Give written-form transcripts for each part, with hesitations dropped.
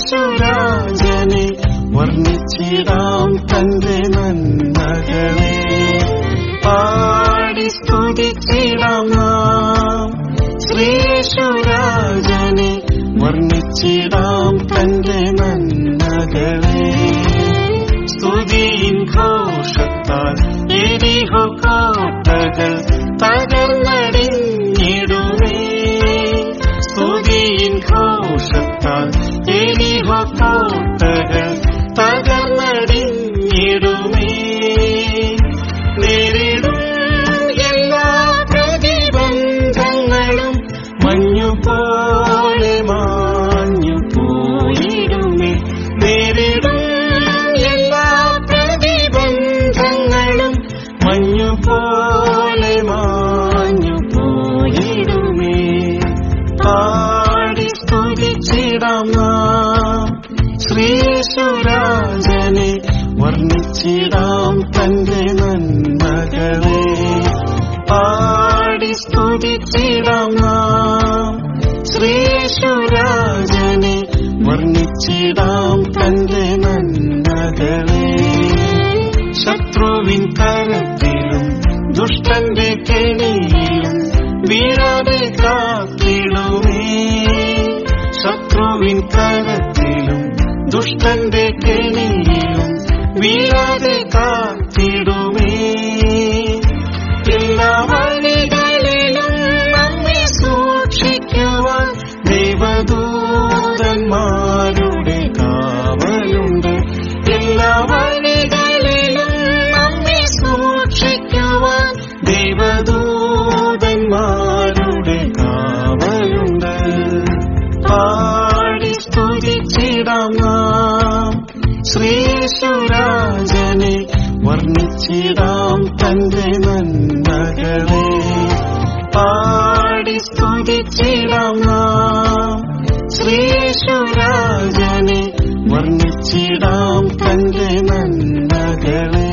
ശ്രീയേശുരാജനെ വർണ്ണിച്ചിടാം തന്റെ നന്മകളെ. പാടി സ്തുതിച്ചിടാം നാം ശ്രീയേശുരാജനെ വർണ്ണിച്ചിടാം തന്റെ നന്മകളെ. സ്തുതിയിൻ ഘോഷത്താൽ എരിഹോ കോട്ടകൾ തകർന്നടിഞ്ഞിടുമേ. സ്തുതിയിൻ ഘോഷത്താൽ എരിഹോ കോട്ടകൾ തകർന്നടിഞ്ഞിടുമേ. നേരിടും എല്ലാ പ്രതിബന്ധങ്ങളും മഞ്ഞുപോലെ മാഞ്ഞു പോയിടുമേ. നേരിടും എല്ലാ പ്രതിബന്ധങ്ങളും മഞ്ഞുപോലെ മാഞ്ഞു പോയിടുമേ. പാടി സ്തുതിച്ചിടാം നാം ശ്രീയേശുരാജനെ വർണ്ണിച്ചിടാം തന്റെ നന്മകളെ. പാടി സ്തുതിച്ചിടാം നാം ശ്രീയേശുരാജനെ വർണ്ണിച്ചിടാം തന്റെ നന്മകളെ. ശത്രുവിൻ കരത്തിലും ദുഷ്ടന്റെ കെണിയിലും വീഴാതെ കാത്തിടുമേ. ശത്രുവിൻ കരത്തിലും ദുഷ്ടന്റെ കെണിയിലും വീഴാതെ കാത്തിടുമേ. എല്ലാ വഴികളിലും നമ്മെ സൂക്ഷിക്കുവാൻ ദൈവദൂതന്മാരുടെ കാവലുണ്ട്. എല്ലാ വഴികളിലും നമ്മെ സൂക്ഷിക്കുവാൻ ദൈവദൂതന്മാരുടെ കാവലുണ്ട്. പാടി സ്തുതിച്ചിടാം നാം ശ്രീയേശുരാജനെ വർണ്ണിച്ചിടാം തന്റെ നന്മകളെ. പാടി സ്തുതിച്ചിടാം നാം ശ്രീയേശുരാജനെ വർണ്ണിച്ചിടാം തന്റെ നന്മകളെ.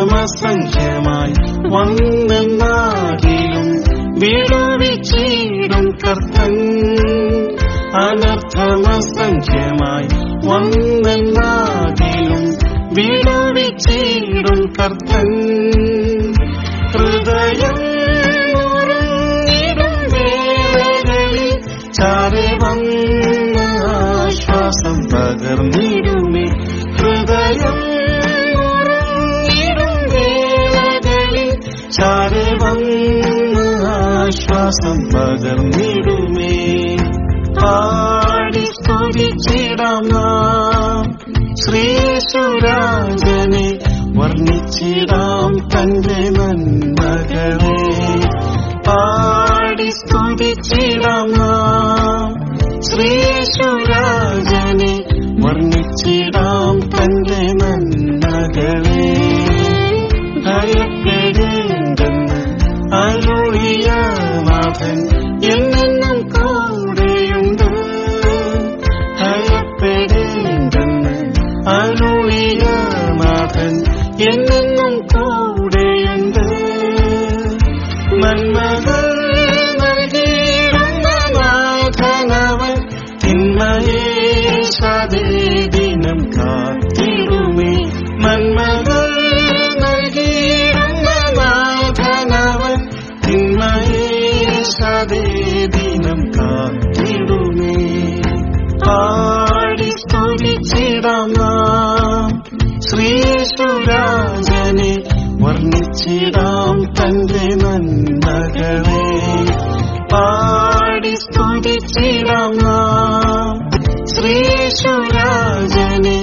അനർത്ഥമസംഖ്യമായി വന്നെന്നാകിലും വിടുവിച്ചിടും കർത്തൻ. അനർത്ഥമസംഖ്യമായി വന്നെന്നാകിലും വിടുവിച്ചിടും കർത്തൻ. ഹൃദയം മുറിഞ്ഞിടും വേളകളിൽ ചാരെ വന്ന ആശ്വാസം പകർന്നിടുമേ. ഹൃദയം ചാരെ വന്ന ആശ്വാസം പകർന്നിടുമേ. പാടി സ്തുതിച്ചിടാം നാം ശ്രീയേശുരാജനെ വർണ്ണിച്ചിടാം തന്റെ നന്മകളെ. പാടി സ്തുതിച്ചിടാം നാം ശ്രീയേശുരാജനെ വർണ്ണിച്ചിടാം തന്റെ നന്മകളെ. ഭയപ്പെടേണ്ടെന്ന് അരുളിയ നാഥൻ എന്നെന്നും കൂടെയുണ്ട്. ഭയപ്പെടേണ്ടെന്ന് അരുളിയ നാഥൻ എന്നെന്നും കൂടെയുണ്ട്. നന്മകൾ നൽകിയിടുന്ന നാഥനവൻ തിന്മയേശാതെ ദിനം കാത്തിടുമേ. നന്മകൾ ദിനം കാത്തിടുമേ. പാടി സ്തുതിച്ചിടാം നാം ശ്രീയേശുരാജനെ വർണ്ണിച്ചിടാം തന്റെ നന്മകളെ. പാടി സ്തുതിച്ചിടാം നാം ശ്രീയേശുരാജനെ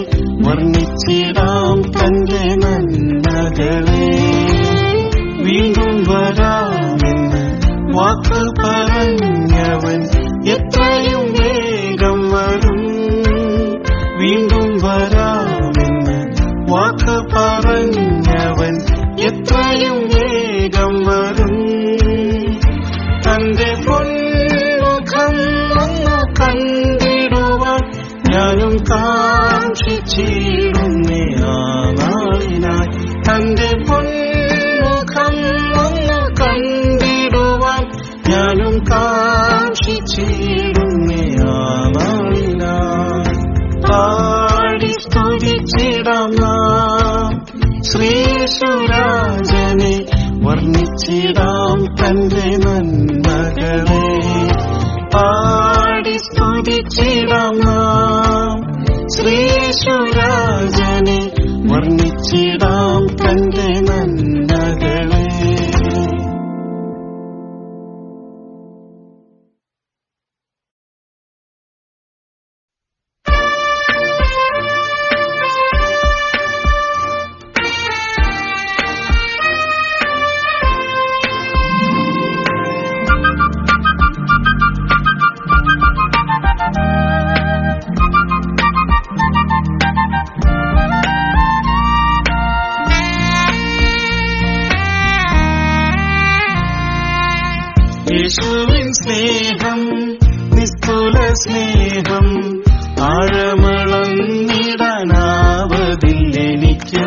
വർണ്ണിച്ചിടാം തന്റെ നന്മകളെ. വീണ്ടും വരാമെന്ന് വാക്ക് പറഞ്ഞവൻ എത്രയും വേഗം വീണ്ടും വരാമെന്ന് വാക്ക് പറഞ്ഞവൻ എത്രയും വേഗം വരും. തന്റെ പൊന്മുഖം ഒന്ന് കണ്ടിടുവാൻ ഞാനും കാക്ഷിച്ചിടുന്നേ ആ നാളിനായി. തന്റെ പൊന്മുഖം ഒന്ന് കണ്ടിടുവാൻ ഞാനും കാക്ഷിച്ചിടുന്നേ ആ നാളിനായി. പാടി സ്തുതിച്ചിടാം നാം ശ്രീയേശുരാജനെ, വർണ്ണിച്ചിടാം തന്റെ നന്മകളെ. പാടി സ്തുതിച്ചിടാം നാം ശ്രീയേശുരാജനെ, വർണ്ണിച്ചിടാം തന്റെ നന്മകളെ. യേശുവിൻ സ്നേഹം നിസ്തുല സ്നേഹം, ആഴമളന്നിടാനാവതില്ലെനിക്ക്.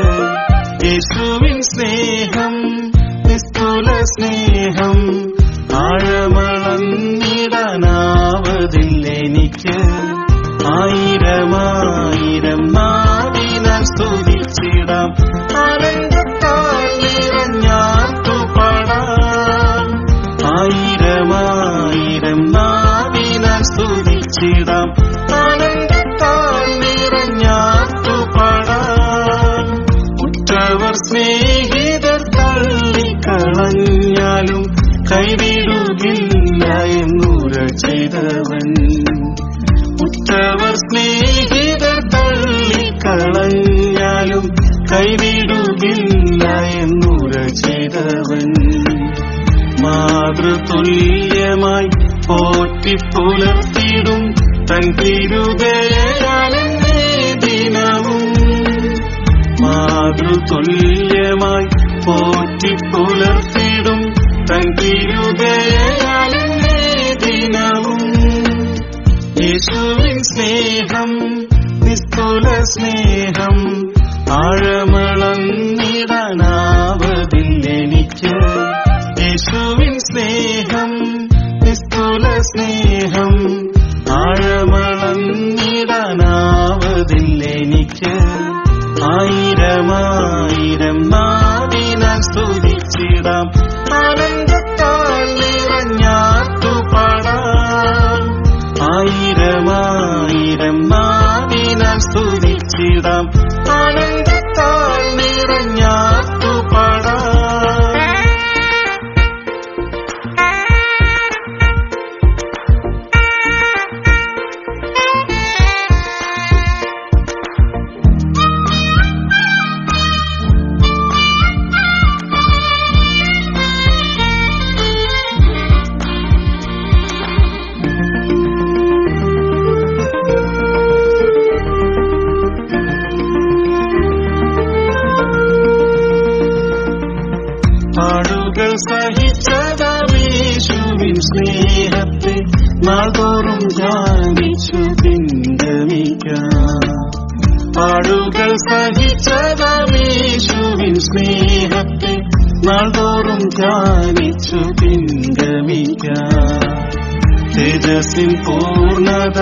യേശുവിൻ സ്നേഹം നിസ്തുല സ്നേഹം, ആഴമളന്നിടാനാവതില്ലെനിക്ക്. ആയിരമായിരം നാവിനാൽ സ്തുതിച്ചിടാം, ആനന്ദത്താൽ നിറഞ്ഞാട്ടുപാടാം. ആയിരമായിരം നാവിനാൽ സ്തുതിച്ചിടാം, ആനന്ദത്താൽ നിറഞ്ഞാട്ടുപാടാം. ഉറ്റവർ സ്നേഹിതർ തള്ളിക്കളഞ്ഞാലും കൈവിടുകില്ല എന്നുര ചെയ്തവൻ. ഉറ്റവർ സ്നേഹിതർ തള്ളിക്കളഞ്ഞാലും കൈവിടുകില്ല എന്നുര ചെയ്തവൻ. മാതൃതുല്യമായി പോറ്റിപ്പുലർത്തിടും തൻ തിരുദയയാലെന്നെ ദിനവും. മാതൃതുല്യമായി പോറ്റിപ്പുലർത്തിടും തൻ തിരുദയയാലെന്നെ ദിനവും. യേശുവിൻ സ്നേഹം നിസ്തുല സ്നേഹം, ആഴമളന്നിടാനാവതില്ലെനിക്ക്. യേശുവിൻ സ്നേഹം നിസ്തുല സ്നേഹം, ആഴമളന്നിടാനാവതില്ലെനിക്ക്. ആയിരമായിരം നാവിനാൽ സ്തുതിച്ചിടാം, ആനന്ദത്താൽ നിറഞ്ഞാട്ടുപാടാം. ആയിരമായിരം നാവിനാൽ സ്തുതിച്ചിടാം, ആനന്ദത്താൽ നിറഞ്ഞാട്ടുപാടാം. പാടുകൾ സഹിച്ചതാമേശുവിൻ സ്നേഹത്തെ നാൾതോറും ധ്യാനിച്ചു പിൻഗമിക്കാം. പാടുകൾ സഹിച്ചതാമേശുവിൻ സ്നേഹത്തെ നാൾതോറും ധ്യാനിച്ചു പിൻഗമിക്കാം. തേജസ്സിൻ പൂർണ്ണത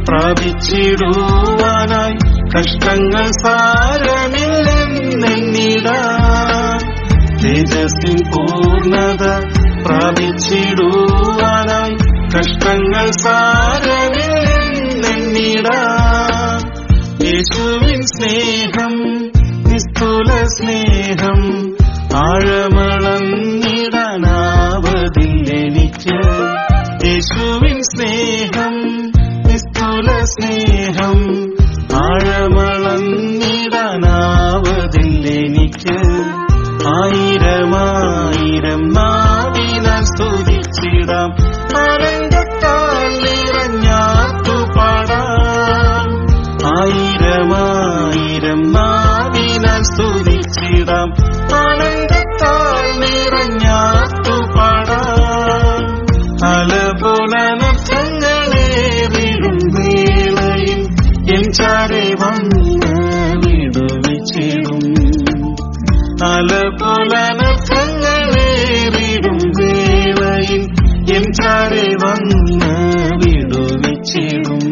പ്രാപിച്ചിടുവാനായി കഷ്ടങ്ങൾ സാരമില്ലെന്നെന്നിടാം. തേജസ്സിൻ പൂർണ്ണത പ്രാപിച്ചിടുവാനായി കഷ്ടങ്ങൾ സാരമില്ലെന്നെന്നിടാം. യേശുവിൻ സ്നേഹം നിസ്തുല സ്നേഹം, ആഴമളന്നിടാനാവതില്ലെനിക്ക്. യേശുവിൻ സ്നേഹം നിസ്തുല സ്നേഹം, ആഴമളന്നിടാനാവതില്ലെനിക്ക്. ആയിരമായിരം നാവിനാൽ സ്തുതിച്ചിടാം, ആനന്ദത്താൽ നിറഞ്ഞാട്ടുപാടാം. ആയിരം ആയിരമായിരം നാവിനാൽ സ്തുതിച്ചിടാം, ആനന്ദത്താൽ നിറഞ്ഞാർത്തു പാടാം. അലപോലനർത്ഥങ്ങളേറിടും വേളയിൽ എൻ ചാരെ വന്ന് വിടുവിച്ചിടും. അലപോലനർത്ഥങ്ങളേറിടും വേളയിൽ എൻ ചാരെ വന്ന് വിടുവിച്ചിടും.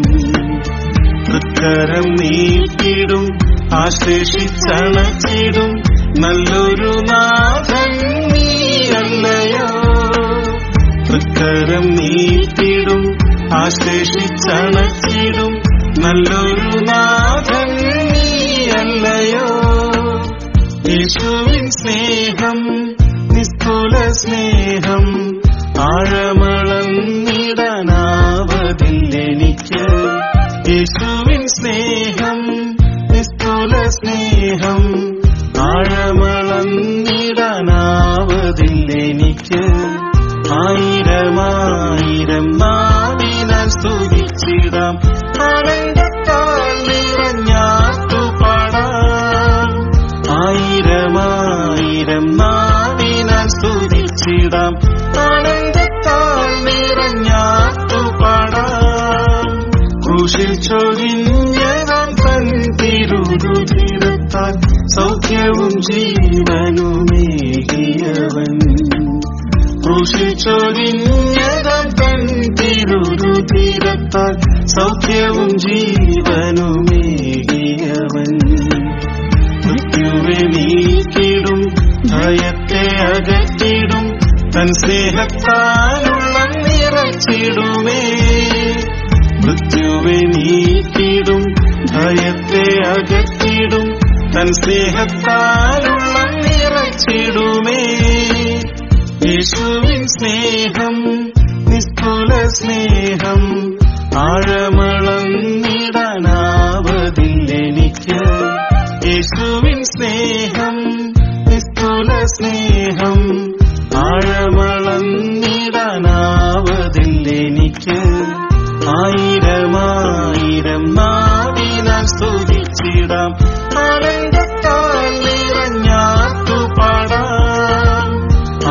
തൃക്കരം നീട്ടിടും, ആശ്ലേഷിച്ചണച്ചിടും, നല്ലൊരു നാഥൻ നീയല്ലയോ. തൃക്കരം നീട്ടിടും, ആശ്ലേഷിച്ചണച്ചിടും, നല്ലൊരു നാഥൻ നീയല്ലയോ. യേശുവിൻ സ്നേഹം നിസ്തുല സ്നേഹം, ആഴമളന്നിടാനാവതില്ലെനിക്ക്. യേശുവിൻ സ്നേഹം നിസ്തുല സ്നേഹം, ആഴമളന്നിടാനാവതില്ലെനിക്ക്. ആയിരമായിരം നാവിനാൽ സ്തുതിച്ചിടാം, ആനന്ദത്താൽ നിറഞ്ഞാർത്തു പാടാം. ആയിരമായിരം നാവിനാൽ സ്തുതിച്ചിടാം, ആനന്ദത്താൽ നിറഞ്ഞാർത്തു പാടാം. ക്രൂശിൽ ചൊരിഞ്ഞതാം തൻ തിരുരുതിരത്താൽ സൗഖ്യവും ജീവനുമേകിയവൻ. ക്രൂശിൽ ചൊരിഞ്ഞതാം തൻ തിരുരുതിരത്താൽ സൗഖ്യവും ജീവനുമേകിയവൻ. മൃത്യുവെ നീക്കിടും, ഭയത്തെ അകറ്റിടും, തൻ സ്നേഹത്താലുള്ള നിറച്ചിടുമേ. മൃത്യുവെ നീക്കിടും, ഭയത്തെ അകറ്റിടും, തൻ സ്നേഹത്താലുള്ള നിറച്ചിടുമേ. യേശുവിൻ സ്നേഹം നിസ്തുല സ്നേഹം, ആഴമളന്നിടാനാവതില്ലെനിക്ക്. യേശുവിൻ സ്നേഹം നിസ്തുല സ്നേഹം, ആഴമളന്നിടാനാവതില്ലെനിക്ക്. ആയിരമായിരം നാവിനാൽ സ്തുതിച്ചിടാം, ആനന്ദത്താൽ നിറഞ്ഞാർത്തു പാടാം.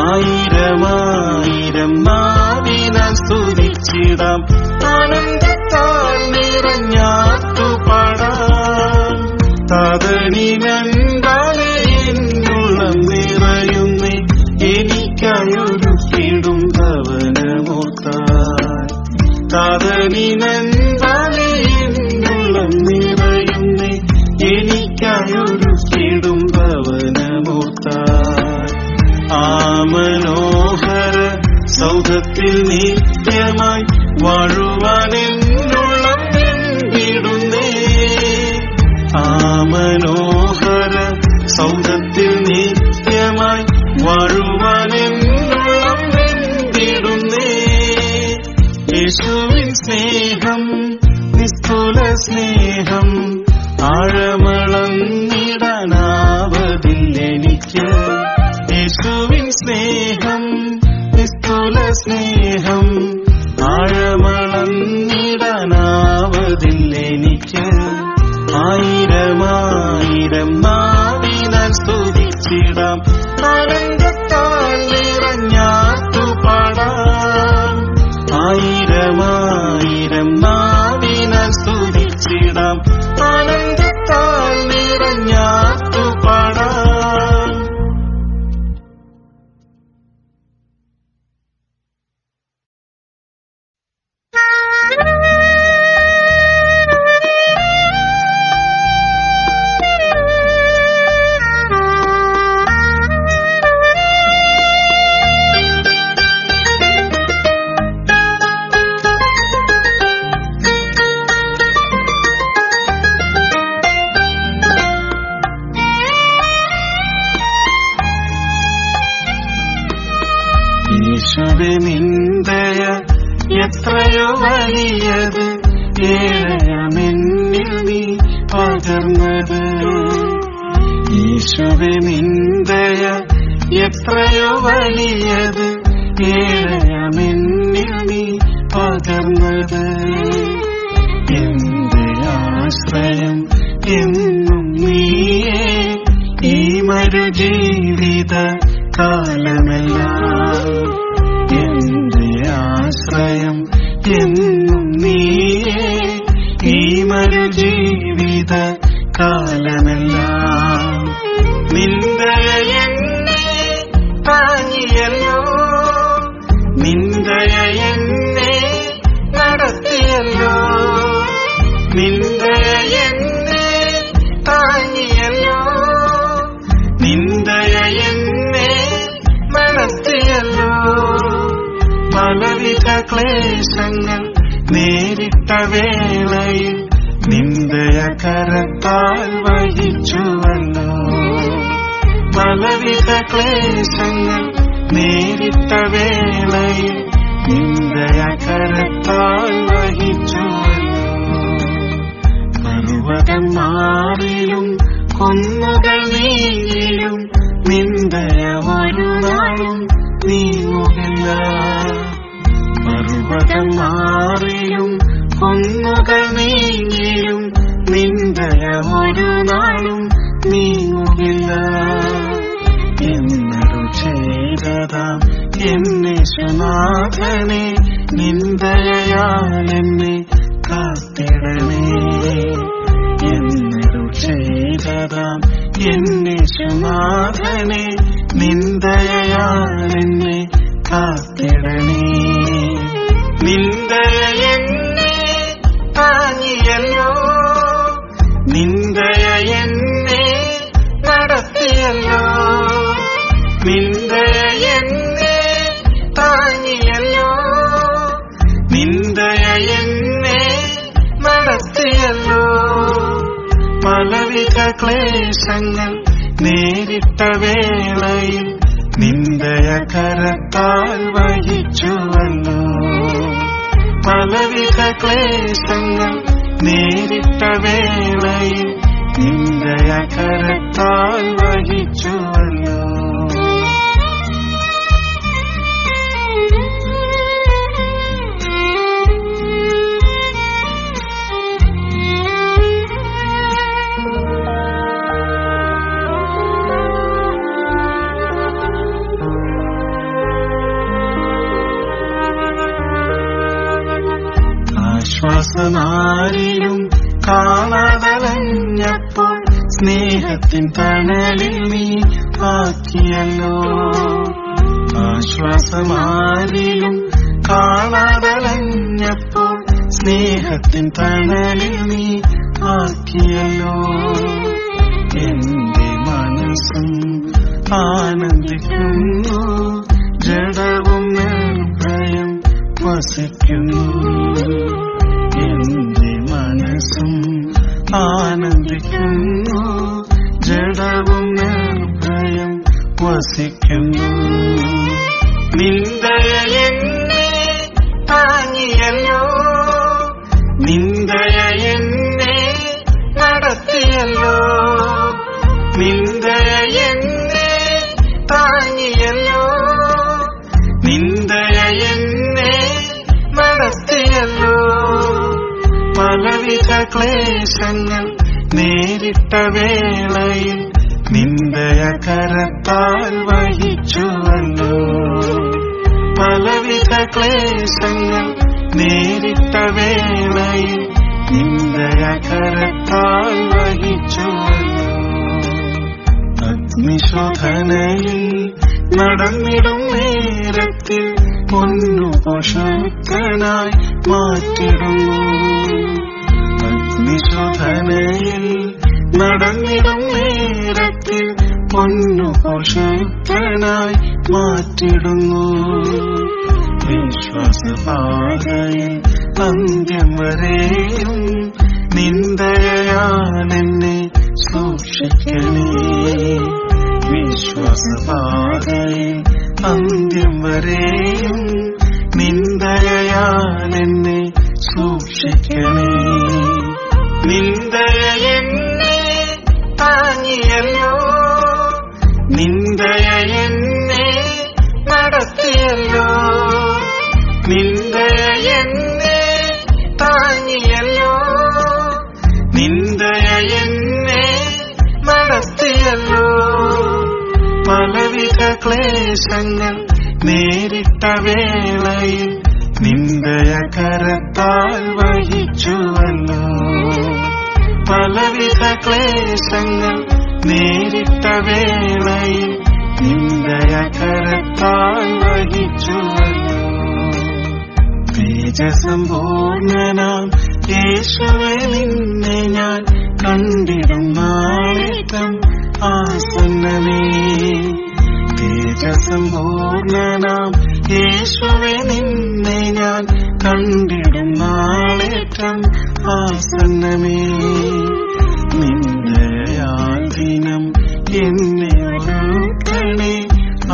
ആയിരമായിരം നാവിനാൽ സ്തുതിച്ചിടാം, ആനന്ദത്താൽ നിറഞ്ഞാർത്തു പാടാം. താതനിനന്താലേ എന്നുള്ളം നിറയുന്നേ, എനിക്കായൊരുക്കിടും ഭവനമോർത്താൽ. താതനിനന്താലേ എന്നുള്ളം നിറയുന്നേ, എനിക്കായൊരുക്കിടും ഭവനമോർത്താൽ. ആ മനോഹര സൗധത്തിൽ നിത്യമായി വാഴുവാൻ എന്നുള്ളം വെമ്പിടുന്നേ. ആ മനോഹര സൗധത്തിൽ നിത്യമായി വാഴുവാൻ എന്നുള്ളം വെമ്പിടുന്നേ. യേശുവിൻ സ്നേഹം നിസ്തുല സ്നേഹം, ആഴമളന്നിടാനാവതില്ലെനിക്ക്. യേശുവിൻ സ്നേഹം നിസ്തുല സ്നേഹം, ആഴമളന്നിടാനാവതില്ലെനിക്ക്. ആയിരമായിരം നാവിനാൽ സ്തുതിച്ചിടാം, ആനന്ദത്താൽ നിറഞ്ഞാർത്തു പാടാം. ആയിരമായിരം നാവിനാൽ സ്തുതിച്ചിടാം, ആനന്ദത്താൽ നിറഞ്ഞാർത്തു പാടാം. യേശുവേ നിന്ദയ എത്രയോ വലിയത്, ഏഴയമെന്നിൽ നീ പകർന്നത്. യേശുവേ നിന്ദയ എത്രയോ വലിയത്, ഏഴയമെന്നിൽ നീ പകർന്നത്. എന്റെ ആശ്രയം എന്നും നീയേ ഈ മരുജീവിത കാലമെല്ലാം എന്റെ ആശ്രയം എന്നും നീയേ ഈ മരുജീവിത കാലമെല്ലാം നിന്ദയ എന്നെ താങ്ങിയല്ലോ നിന്ദയ എന്നെ നടത്തിയല്ലോ നിന്ദയ എന്നെ താങ്ങിയല്ലോ നിന്ദയ എന്നെ നടത്തിയല്ലോ പലവിധ ക്ലേശങ്ങൾ നേരിട്ട വേളയിൽ നിന്ദയ കരത്താൽ വഹിച്ചുവല്ലോ പലവിധ ക്ലേശങ്ങൾ നേരിട്ട വേളയിൽ നിന്ദയ കരത്താൽ വഹിച്ചുവല്ലോ പർവ്വതം മാറിലും കുന്നുകൾ നീങ്ങിലും നിന്ദയ ഒരു നാളും നീങ്ങുകയില്ല പർവ്വതം മാറിലും കുന്നുകൾ നീങ്ങിലും നിന്ദയ ഒരു നാളും നീങ്ങുകയില്ല എന്നൊരു ചെയ്തതാം എന്നേശുനാഥനെ നിന്ദയാൽ എന്നെ കാത്തിടണേ എന്നൊരു ചെയ്തതാം എന്നേശുനാഥനെ നിന്ദയാൽ എന്നെ കാത്തിടണേ നിന്ദയ എന്നെ താങ്ങിയല്ലോ നിന്ദയ എന്നെ നടത്തിയല്ലോ നിന്ദയ എന്നെ താങ്ങിയല്ലോ നിന്ദയ എന്നെ നടത്തിയല്ലോ പലവിധ ക്ലേശങ്ങൾ നേരിട്ട വേളയിൽ നിന്ദയ കരത്താൽ വഹിച്ചുവല്ലോ പലവിധ ക്ലേശങ്ങൾ നേരിട്ട വേളയിൽ നിന്ദയ കരത്താൽ വഹിച്ചുവല്ലോ ആശ്വാസമാരിലും കാണാതലഞ്ഞപ്പോൾ സ്നേഹത്തിൻ തണലിൽ നീ ആക്കിയല്ലോ ആശ്വാസമാരിലും കാണാതലഞ്ഞപ്പോൾ സ്നേഹത്തിൻ തണലിൽ നീ ആക്കിയല്ലോ എന്റെ മനസ്സും ആനന്ദിക്കുന്നു ജഡവും നിർഭയം വസിക്കുന്നു എന്റെ മനസ്സും ആനന്ദിക്കുന്നു ജഡവും നിർഭയം വസിക്കുന്നു നിന്ദയ എന്നെ താങ്ങിയല്ലോ നിന്ദയ എന്നെ നടത്തിയല്ലോ നിന്ദയ എന്നെ താങ്ങിയല്ലോ നിന്ദയ എന്നെ നടത്തിയല്ലോ പലവിധ ക്ലേശങ്ങൾ നേരിട്ട വേളയിൽ നിന്ദയ കരത്താൽ വഹിച്ചുവല്ലോ പലവിധ ക്ലേശങ്ങൾ നേരിട്ട വേളയിൽ നിന്ദയ കരത്താൽ വഹിച്ചുവല്ലോ അഗ്നിശോധനയിൽ നടന്നിടും നേരത്തിൽ പൊന്നുപോഷകനായി മാറ്റിടുന്നു അഗ്നിശോധനയിൽ നടന്നിടും നേരത്തിൽ പൊന്നുപോഷകനായി മാറ്റിടുന്നു വിശ്വാസപാതയിൽ അന്ത്യം വരെയും നിന്ദയാൽ എന്നെ സൂക്ഷിക്കണേ വിശ്വാസപാതയിൽ അന്ത്യം വരെയും നിന്ദയാൽ എന്നെ സൂക്ഷിക്കണേ നിന്ദയ എന്നെ താങ്ങിയല്ലോ നിന്ദയ എന്നെ നടത്തിയല്ലോ നിന്ദയ എന്നെ താങ്ങിയല്ലോ നിന്ദയ ക്ലേശങ്ങൾ നേരിട്ട വേളയിൽ നിന്ദയ കരത്താൽ വഹിച്ചുവല്ലോ. പലവിധ ക്ലേശങ്ങൾ നേരിട്ട വേളയിൽ നിന്ദയ കരത്താൽ വഹിച്ചുവല്ലോ. തേജസമ്പൂർണനാം യേശുവേ നിന്നെ ഞാൻ കണ്ടിടും നാളേറ്റം ആസന്നമേ. തേജസമ്പൂർണനാം യേശുവേ നിന്നെ ഞാൻ കണ്ടിടും നാളേറ്റം ആസന്നമേ. നിന്ദയാൽ ദിനം എന്നെ ഒരുക്കണേ,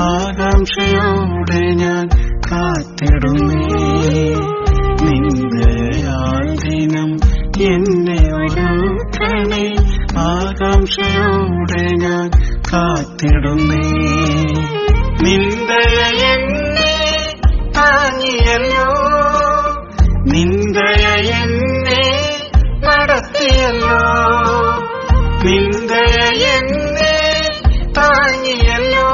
ആകാംക്ഷയോടെ ഞാൻ കാത്തിടുന്നേ. നിന്ദയാൽ ദിനം എന്നെ ഒരുക്കണേ, ആകാംക്ഷയോടെ ഞാൻ കാത്തിടുന്നേ. നിന്ദയ എന്നെ താങ്ങിയല്ലോ, നിന്ദയ എന്നെ നടത്തിയല്ലോ. നിന്ദയ എന്നെ താങ്ങിയല്ലോ,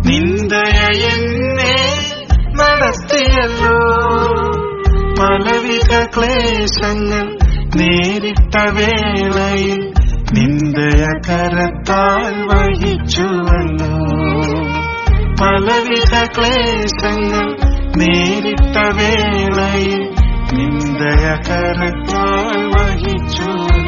നിന്ദയ എന്നെ നടത്തിയല്ലോ. പലവിധ ക്ലേശങ്ങൾ നേരിട്ട വേളയിൽ നിന്ദയ കരത്താൽ വഹിച്ചുവല്ലോ. പലവിധ ക്ലേശങ്ങൾ നേരിട്ട വേളയിൽ നിന്ദയ കരത്താൽ വഹിച്ചുവല്ലോ.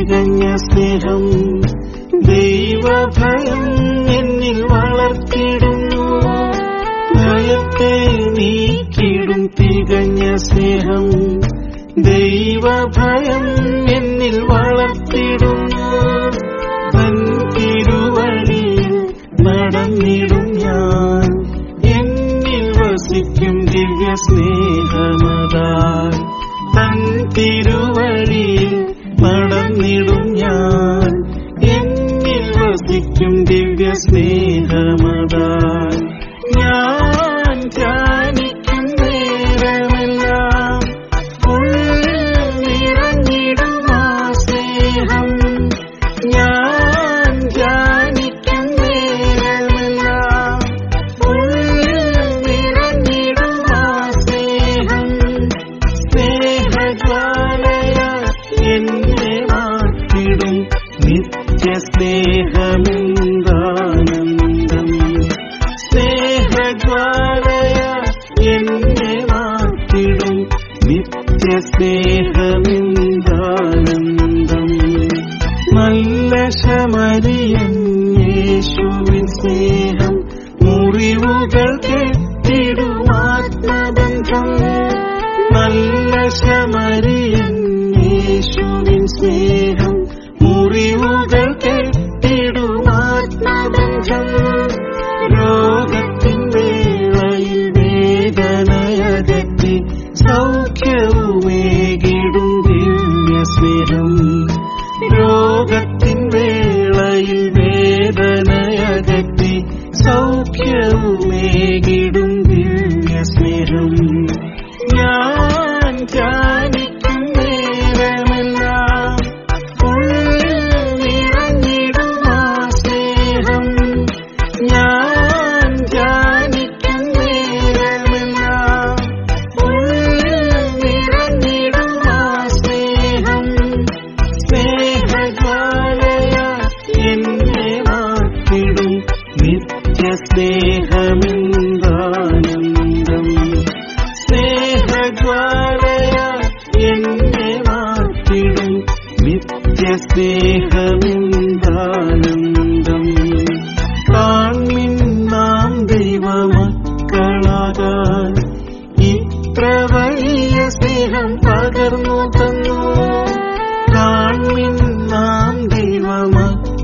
തികഞ്ഞ സ്നേഹം ദൈവഭയം എന്നിൽ വളർത്തിടുന്നു. ഭയത്തെ നീക്കിടും തികഞ്ഞ സ്നേഹം ദൈവഭയം എന്നിൽ വളർത്തിടുന്നു. തൻ തിരുവഴിയിൽ നടന്നിടും ഞാൻ, എന്നിൽ വസിക്കും ദിവ്യ സ്നേഹമതായി. തൻ തിരുവഴിയിൽ നടന്നിടും ഞാൻ, എന്നിൽ വസിക്കും ദിവ്യ സ്നേഹമതായി. ഞാൻ ധ്യാനിക്കും നേരമെല്ലാം ഉള്ളിൽ നിറഞ്ഞിടും ആ സ്നേഹം. ഞാൻ ധ്യാനിക്കും നേരമെല്ലാം ഉള്ളിൽ നിറഞ്ഞിടും ആ സ്നേഹം. സ്നേഹജ്വാലയ എന്നെ മാറ്റിടും നിത്യസ്നേഹമെന്താനന്ദം. സ്നേഹജ്വാലയ എന്നെ മാറ്റിടും നിത്യസ്നേഹമെന്താനന്ദം. നല്ല ശമരിയൻ യേശുവിൻ സ്നേഹം മുറിവുകൾ കെട്ടിടും ആത്മബന്ധം. നല്ല ശമരിയൻ യേശുവിൻ സ്നേഹം മുറിവുകൾ കെട്ടിടും ആത്മബന്ധം. രോഗത്തിൻ വേളയിൽ വേദനയകറ്റി സൗഖ്യവുമേകിടും ദിവ്യ സ്നേഹം. രോഗത്തിൻ വേളയിൽ വേദനയകറ്റി സൗഖ്യവുമേകിടും ദിവ്യ സ്നേഹം. ഞാൻ ധ്യാനിക്കും നേരമെല്ലാം ഉള്ളിൽ നിറഞ്ഞിടും ആ സ്നേഹം. ഞാൻ ധ്യാനിക്കും നേരമെല്ലാം ഉള്ളിൽ നിറഞ്ഞിടും ആ സ്നേഹം. സ്നേഹജ്വാലയ എന്നെ മാറ്റിടും നിത്യസ്നേഹമെന്താനന്ദം. സ്നേഹജ്വാലയ എന്നെ മാറ്റിടും നിത്യസ്നേഹമെന്താനന്ദം. കാൺമിൻ നാം ദൈവമക്കളാകാൻ ഇത്ര വലിയ സ്നേഹം പകർന്നു തന്നു. കാൺമിൻ നാം ദൈവമക്കളാകാൻ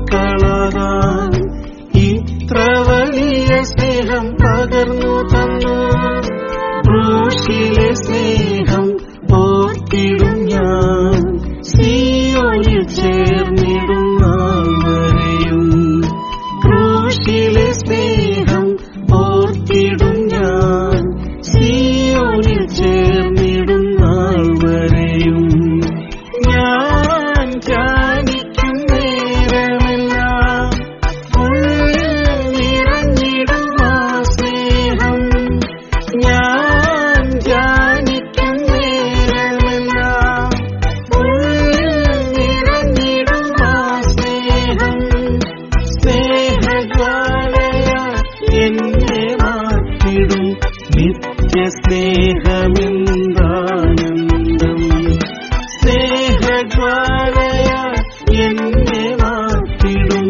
ഇത്ര വലിയ സ്നേഹം പകർന്നു തന്നു. ക്രൂശിലെ സ്നേഹം ഓർത്തിടും ഞാൻ, സിയോനിൽ ചേർന്നിടും നാൾ വരെയും. ക്രൂശിലെ സ്നേഹം ഓർത്തിടും ഞാൻ, സിയോനിൽ ചേർന്നിടും നാൾ വരെയും. ഞാൻ ധ്യാനിക്കും നേരമെല്ലാം ഉള്ളിൽ നിറഞ്ഞിടും ആ സ്നേഹം. ഞാൻ ധ്യാനിക്കും നേരമെല്ലാം ഉള്ളിൽ നിറഞ്ഞിടും ആ സ്നേഹം. സ്നേഹജ്വാലയ എന്നെ മാറ്റിടും നിത്യസ്നേഹമെന്താനന്ദം. സ്നേഹജ്വാലയ എന്നെ മാറ്റിടും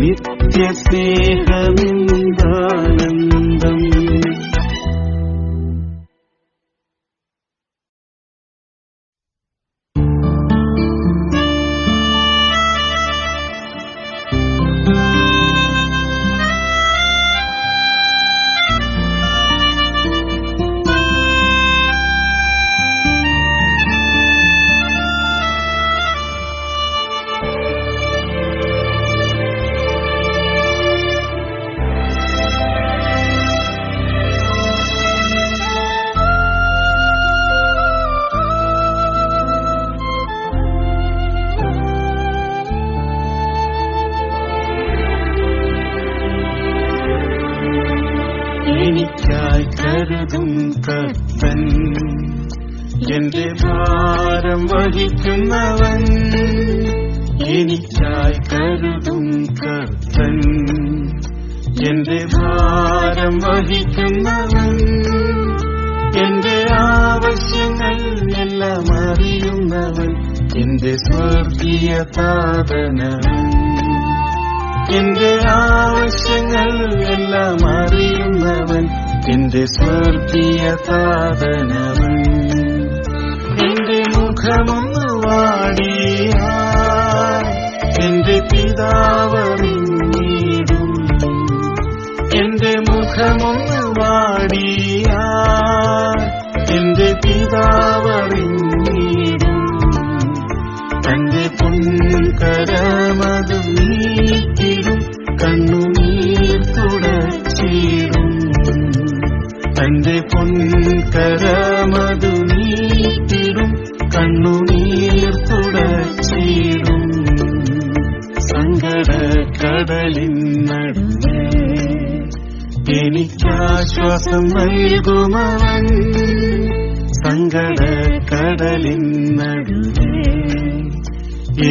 നിത്യസ്നേഹമെന്താനന്ദം. എനിക്കായി കരുതും കർത്തൻ, എന്റെ ഭാരം വഹിക്കുന്നവൻ. എനിക്കായി കരുതും കർത്തൻ, എന്റെ ഭാരം വഹിക്കുന്നവൻ. എന്റെ ആവശ്യങ്ങൾ എല്ലാം അറിയുന്നവൻ, എന്റെ സ്വർഗീയ താതനവൻ. എന്റെ ആവശ്യങ്ങൾ എല്ലാം അറിയുന്നവൻ എന്റെ സ്വർഗീയ താതനവൻ. എന്റെ മുഖമൊന്ന് വാടിയാൽ എന്റെ പിതാവറിഞ്ഞിടും. എന്റെ മുഖമൊന്ന് വാടിയാൽ എന്റെ പിതാവറിഞ്ഞിടും. തന്റെ പൊൻകരമതു നീക്കിടും, കണ്ണുനീർ തുടച്ചിടും. തന്റെ പൊൻകരമതു നീക്കിടും, കണ്ണുനീർ തുടച്ചിടും. സങ്കടക്കടലിൻ നടുവേ എനിക്കാശ്വാസം നൽകുമവൻ. സങ്കടക്കടലിൻ നടുവേ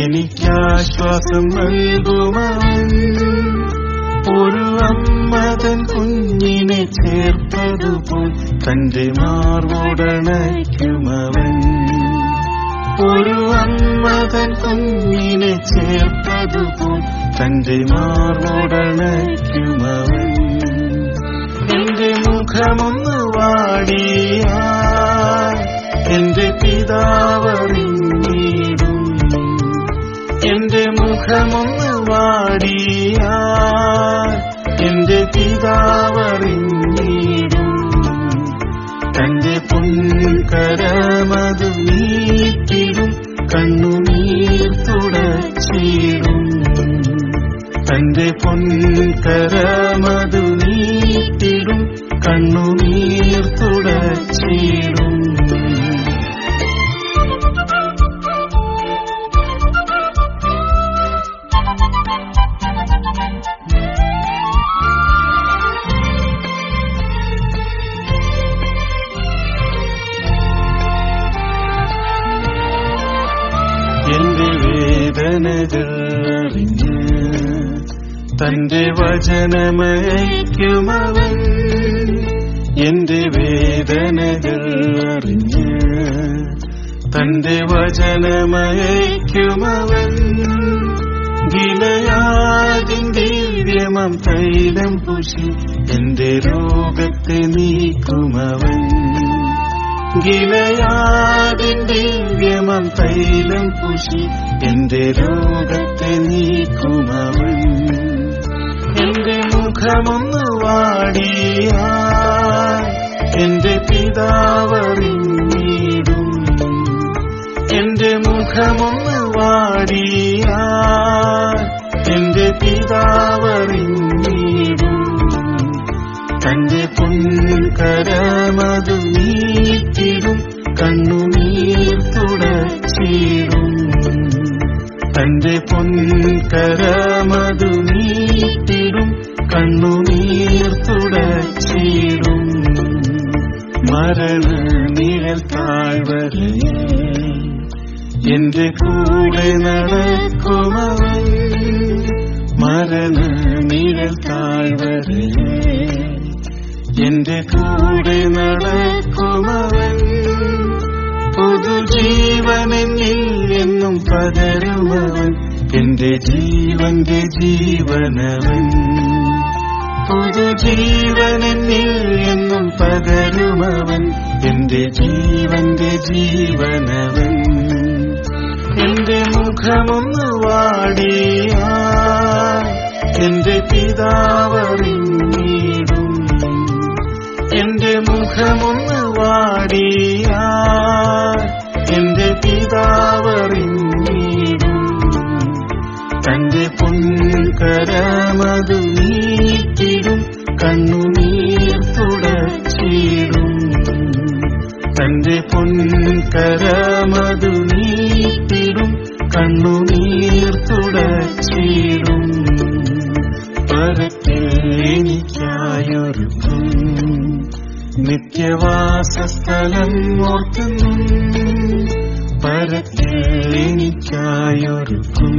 എനിക്കാശ്വാസം നൽകുമവൻ. ഒരു അമ്മ തൻ കുഞ്ഞിനെ ചേർത്തതുപോൽ തന്റെ മാർവോടണയ്ക്കുമവൻ. ഒരു അമ്മ തൻ കുഞ്ഞിനെ ചേർത്തതുപോൽ തന്റെ മാർവോടണയ്ക്കുമവൻ. എന്റെ മുഖമൊന്ന് വാടിയാൽ എന്റെ പിതാവറിഞ്ഞിടും. എന്റെ മുഖമൊന്ന് വാടിയാൽ എന്റെ പിതാവറിഞ്ഞിടും. തന്റെ പൊൻകരമതു നീക്കിടും, കണ്ണുനീർ തുടച്ചിടും. തന്റെ പൊൻകരമതു നീക്കിടും, കണ്ണുനീർ തുടച്ചിടും. എന്റെ വേദനകൾ അറിഞ്ഞ് തന്റെ വചനമയക്കുമവൻ. എന്റെ വേദനകൾ അറിഞ്ഞ് തന്റെ വചനമയക്കുമവൻ. ഗിലയാദിൻ ദിവ്യമം തൈലം പൂശി എന്റെ രോഗത്തെ നീക്കുമവൻ. ഗിലയാദിൻ ദിവ്യമം തൈലം പൂശി എന്റെ രോഗത്തെ നീക്കുമവൻ. എന്റെ മുഖമൊന്ന് വാടിയാൽ എന്റെ പിതാവറിഞ്ഞിടും. എന്റെ മുഖമൊന്ന് വാടിയാൽ എന്റെ പിതാവറിഞ്ഞിടും. തന്റെ പൊൻകരമതു നീക്കിടും, കണ്ണുനീർ തുടച്ചിടും. തന്റെ പൊൻകരമതു നീക്കിടും, കണ്ണുനീർ തുടച്ചിടും. മരണനിഴൽ താഴ്വരയിൽ എന്റെ കൂടെ നടക്കുമവൻ. മരണനിഴൽ താഴ്വരയിൽ എന്റെ കൂടെ നടക്കുമവൻ. പുതുജീവനെന്നിൽ എന്നും പകരുമവൻ എന്റെ ജീവന്റെ ജീവനവൻ. പുതുജീവനെന്നിൽ എന്നും പകരുമവൻ എന്റെ ജീവന്റെ ജീവനവൻ. എന്റെ മുഖമൊന്ന് വാടിയാൽ എന്റെ പിതാവറിഞ്ഞിടും. എന്റെ മുഖമൊന്ന് വാടിയാൽ എന്റെ പിതാവറിഞ്ഞിടും. തന്റെ പൊൻകരമതു നീക്കിടും, കണ്ണുനീർ തുടച്ചിടും. തന്റെ പൊൻകരമതു നീക്കിടും, കണ്ണുനീർ തുടച്ചിടും. പരത്തിൽ എനിക്കായൊരുക്കും നിത്യവാസസ്ഥലം ഓർക്കുന്നു. പരത്തിൽ എനിക്കായൊരുക്കും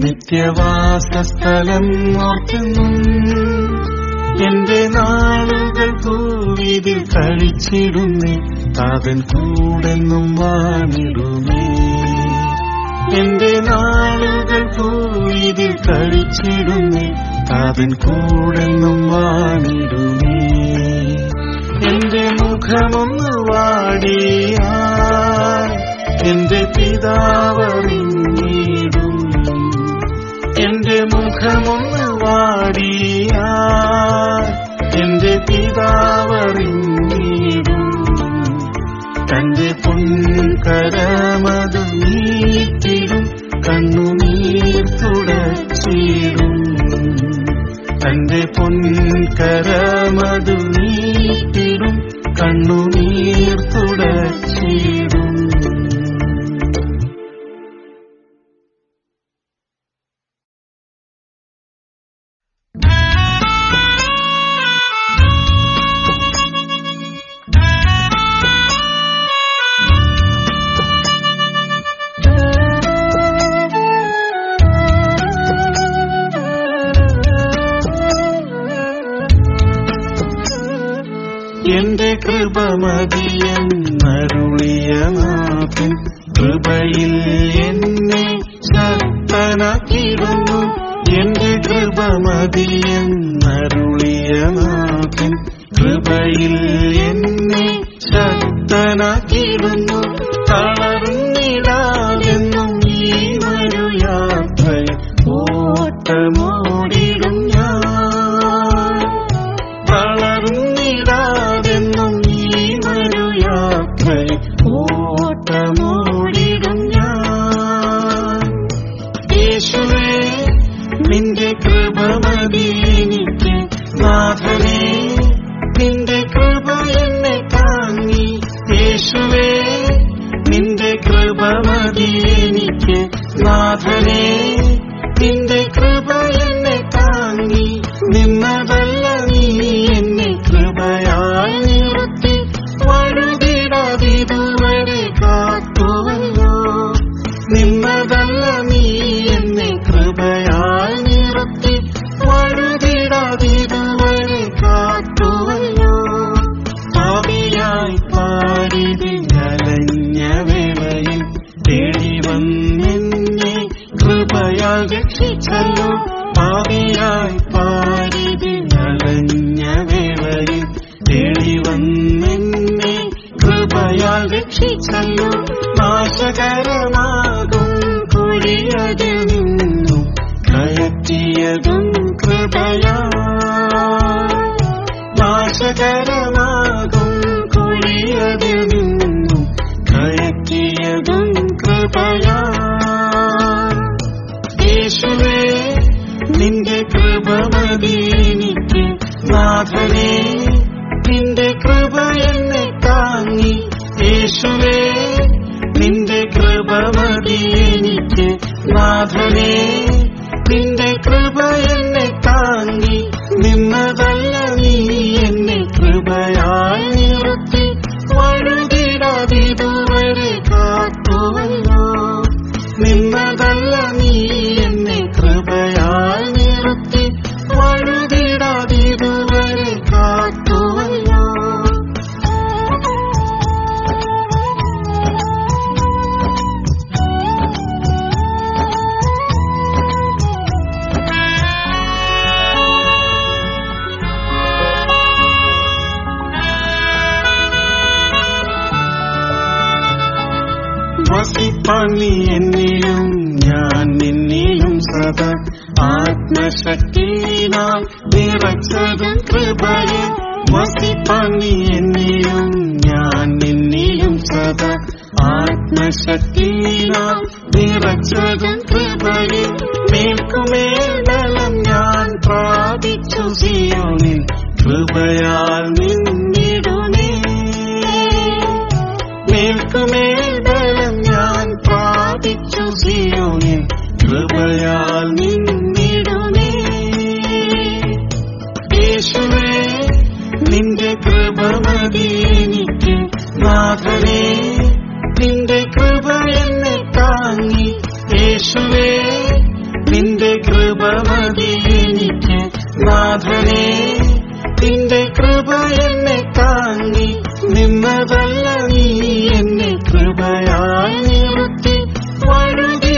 നിത്യവാസസ്ഥലം ഓർക്കുന്നു. എന്റെ നാളുകൾ ഭൂവിതിൽ കഴിച്ചിടുന്നേ, താതൻ കൂടെന്നും വാണിടുമേ. എന്റെ നാളുകൾ ഇതിൽ കഴിച്ചിടുന്നേ, അവൻ കൂടെന്നും വാണിടുന്നേ. എന്റെ മുഖമൊന്ന് വാടിയാൽ എന്റെ പിതാവറിഞ്ഞിടും. എന്റെ മുഖമൊന്ന് വാടിയാൽ എന്റെ പിതാവറിഞ്ഞിടും. തന്റെ പൊൻകരമതു നീട്ടിടും, കണ്ണുനീർ തുടച്ചിടും. തന്റെ പൊൻകരമതു നീട്ടിടും, കണ്ണുനീർ തുടച്ചിടും. എന്റെ കൃപ മതിയെന്നരുളിയ നാഥൻ കൃപയിൽ എന്നെ ശക്തനാക്കിടുന്നു. എന്റെ കൃപ മതിയെന്നരുളിയ നാഥൻ കൃപയിൽ എന്നെ ശക്തനാക്കിടുന്നു. തളർന്നിടാതെന്നും ഈ ഒരു യാത്രയിൽ ഓട്ടമോടിടും ഞാൻ. തളർന്നിടാതെന്നും ഈ ഒരു യാത്രയിൽ ഓട്ടമോടിടും ഞാൻ. യേശുവേ നിന്റെ കൃപ മതി എനിക്ക്, നാഥനേ നിന്റെ കൃപ എന്നെ താങ്ങി. യേശുവേ നിന്റെ കൃപ മതി എനിക്ക്, നാഥനേ നിന്റെ കൃപ എന്നെ താങ്ങി. നിന്നതല്ല നീ എന്നെ കൃപയാൽ നിർത്തി, വഴുതിടാതിതുവരെ കാത്തുവല്ലോ. നിന്നതല്ല നീ എന്നെ കൃപയാൽ നിർത്തി, വഴുതിടാതിതുവരെ കാത്തുവല്ലോ. പാപിയായി പാരിതിൽ അലഞ്ഞ വേളയിൽ തേടി വന്നെന്നെ കൃപയാൽ രക്ഷിച്ചല്ലോ. പാപിയായി പാരിതിൽ അലഞ്ഞ വേളയിൽ തേടി വന്നെന്നെ കൃപയാൽ രക്ഷിച്ചല്ലോ. നാശകരമാകും കുഴിയതിൽ നിന്നും കയറ്റിയതും കൃപയാ. നാശകരമാകും കുഴിയതിൽ നിന്നും കയറ്റിയതും കൃപയാ. യേശുവേ നിന്റെ കൃപ മതി എനിക്ക്, നാഥനേ നിന്റെ കൃപ എന്നെ താങ്ങി. യേശുവേ നിന്റെ കൃപ മതി എനിക്ക്, നാഥനേ നിന്റെ കൃപ എന്നെ താങ്ങി. നിന്നതല്ല നീ എന്നെ കൃപയാൽ നിർത്തി, വഴുതിടാതിതുവരെ കാത്തുവല്ലോ. നിന്നതല്ല നീ എന്നെ കൃപയാൽ നിർത്തി, വഴുതിടാതിതുവരെ കാത്തുവല്ലോ. വസിപ്പാൻ നീ എന്നിലും ഞാൻ നിന്നിലും സദാ, ആത്മശക്തിനാൽ നിറച്ചതും കൃപയെ. വസിപ്പാൻ നീ എന്നിലും ഞാൻ നിന്നിലും സദാ, ആത്മശക്തിനാൽ നിറച്ചതും കൃപയെ. മേൽക്കുമേൽ ബലം ഞാൻ പ്രാപിച്ചു സിയോനിൽ, കൃപയാൽ നിന്നിടുമേ. മേൽക്കുമേൽ ബലം ഞാൻ പ്രാപിച്ചു സിയോനിൽ, കൃപയാൽ നിന്നിടുമേ. യേശുവേ നിന്റെ കൃപ മതി എനിക്ക്, നാഥനേ നിന്റെ കൃപ എന്നെ താങ്ങി. യേശുവേ നിന്റെ കൃപ മതി എനിക്ക്, നാഥനേ നിന്റെ കൃപ എന്നെ താങ്ങി. നിന്നതല്ല നീ എന്നെ കൃപയാൽ നിർത്തി, വഴുതി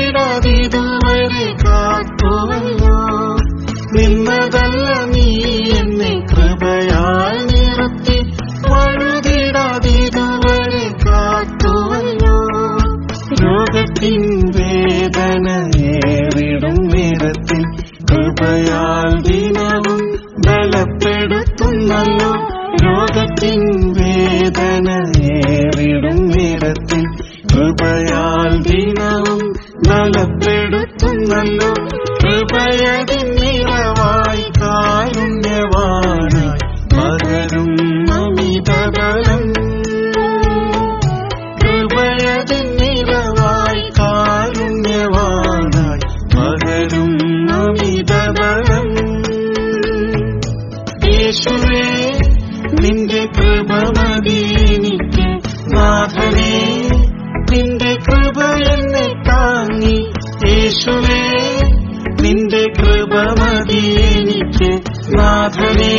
ബലപ്പെടുത്തുന്നല്ലോ. രോഗത്തിൻ വേദനയേറിടും നേരത്തിൽ കൃപയാൽ ദിനവും ബലപ്പെടുത്തുന്നല്ലോ. കൃപയതിൻ നിറവായി കാരുണ്യവാനായി പകരും അമിതബലം. കൃപയതിൻ നിറവായി കാരുണ്യവാനായി പകരും അമിതബലം. യേശുവേ നിന്റെ കൃപ മതി എനിക്ക്. നാഥനേ നിന്റെ കൃപ എന്നെ താങ്ങി. യേശുവേ നിന്റെ കൃപ മതി എനിക്ക്. നാഥനേ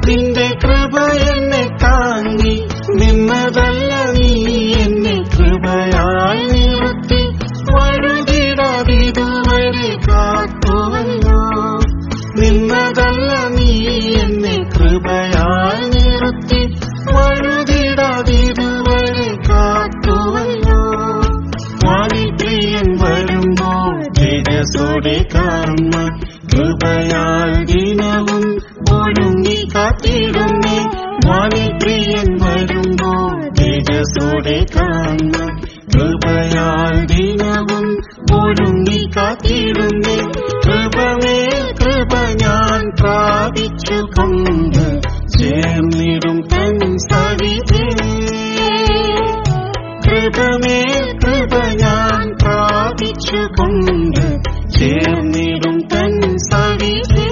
നിന്റെ കൃപ എന്നെ താങ്ങി. നിന്നതല്ല നീ എന്നെ കൃപയാൽ നിർത്തി. വഴുതിടാതിതുവരെ കാത്തുവല്ലോ. നിന്നതല്ല നീ എന്നെ കൃപയാൽ നിർത്തി. വഴുതിടാതിതുവരെ കാത്തുവല്ലോ. വാലിപ്രിയൻ വരുമ്പോൾ തേജസ്സോടെ കാണുവാൻ കൃപയാൽ ദിനവും ഒരുങ്ങി കാത്തിടുന്നേ. വാലിപ്രിയൻ വരുമ്പോൾ തേജസ്സോടെ കാണുവാൻ കൃപയാൽ ദിനവും ഒരുങ്ങി കാത്തിടുന്നേ. കൃപമേൽ കൃപ ഞാൻ പ്രാപിച്ചുകൊണ്ട് ചേർന്നിടും തൻ സവിധേ. കൃപമേൽ കൃപ ഞാൻ പ്രാപിച്ചുകൊണ്ട് ചേർന്നിടും തൻ സവിധേ.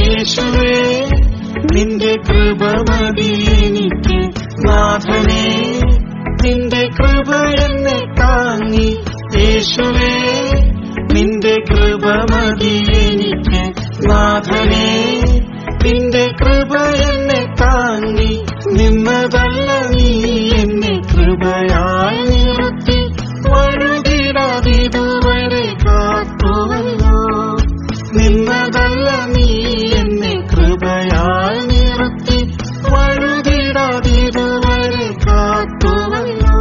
യേശുവേ നിന്റെ കൃപ മതി എനിക്ക്. നാഥനേ നിന്റെ കൃപ എന്നെ താങ്ങി. യേശുവേ നിന്റെ കൃപ മതി എനിക്ക്. നാഥനേ നിന്റെ കൃപ എന്നെ താങ്ങി. നിന്നതല്ല നീ എന്നെ കൃപയാൽ നിർത്തി. വഴുതിടാതിതുവരെ കാത്തുവല്ലോ. നിന്നതല്ല നീ എന്നെ കൃപയാൽ നിർത്തി. വഴുതിടാതിതുവരെ കാത്തുവല്ലോ.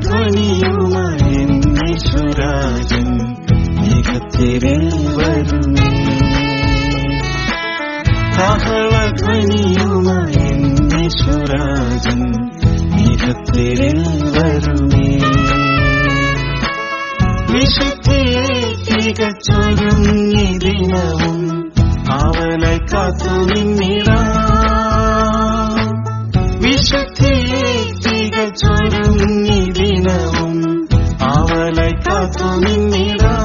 കാഹളധ്വനിയുമായി യേശുരാജൻ മേഘത്തിരൽ വരുമേ. കാഹളധ്വനിയുമായി യേശുരാജൻ മേഘത്തിരൽ വരുമേ. വിശുദ്ധിയെ തികച്ചൊരുങ്ങി ദിനവും അവളെ കാത്തു നിന്നിടാം. വിശുദ്ധിയെ തികച്ചൊരുങ്ങി ദിനവും അവളെ കാത്തു നിന്നിടാം.